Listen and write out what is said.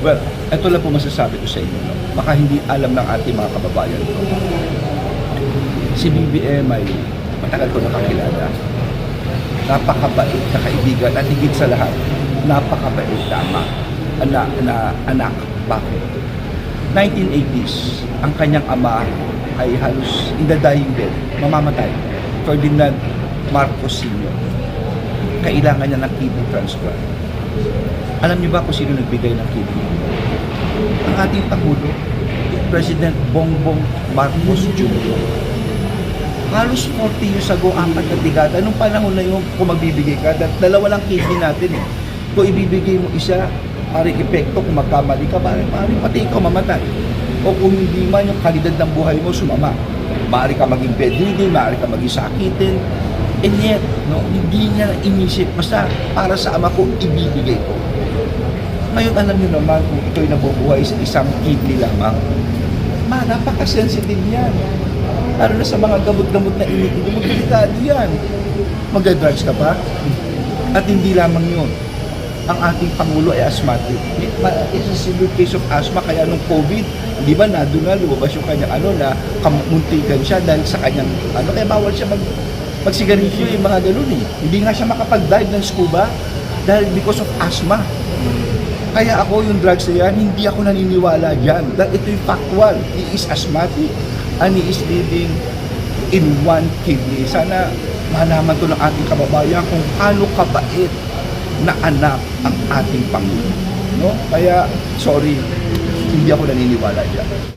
Well, ito lang po masasabi ko sa inyo. No? Baka hindi alam ng ating mga kababayan ko. Si BBM ay matagal ko nakakilala. Napakabait na kaibigan at higit sa lahat, napakabait tama. Anak. Bakit? 1980s, ang kanyang ama ay halos in the dying bed, mamamatay. Ferdinand Marcos Sr. Kailangan niya ng kidney transplant. Alam niyo ba kung sino nagbigay ng kidney? Ang ating Pangulo, President Bongbong Marcos Jr. Halos 40 years ago, 4 na dekada, nung panahon na yun, kung magbibigay ka, dalawa lang kidney natin eh. Kung ibibigay mo isa, maring epekto, kung magkamali ka, maring pati ikaw mamatay. O kung hindi man, yung kalidad ng buhay mo sumama. Maaari ka maging bedridden, maaari ka maging sakitin. And yet, no, hindi niya inisip, basta para sa ama ko, ibibigay ko. Ngayon, alam niyo naman, kung ito'y nabubuhay sa isang kidney lamang, napaka-sensitive yan. Lalo na sa mga gamot-gamot na iniinom, delikado yan. Mag-drugs ka pa? At hindi lamang yun. Ang ating Pangulo ay asthmatic. It's a severe case of asthma, kaya nung COVID, di ba, lumabas yung kanyang na kamuntikan siya dahil sa kanyang, kaya bawal siya magsigarilyo yung mga ganun eh. Hindi nga siya makapag-dive ng scuba dahil because of asthma. Kaya ako yung drugs na yan, hindi ako naniniwala dyan. Dahil ito yung factual. He is asthmatic and he is living in one kidney. Sana malaman to ng ating kababayan kung paano kabait na anak ang ating Pangulo. No? Kaya, sorry, hindi ako naniniwala dyan.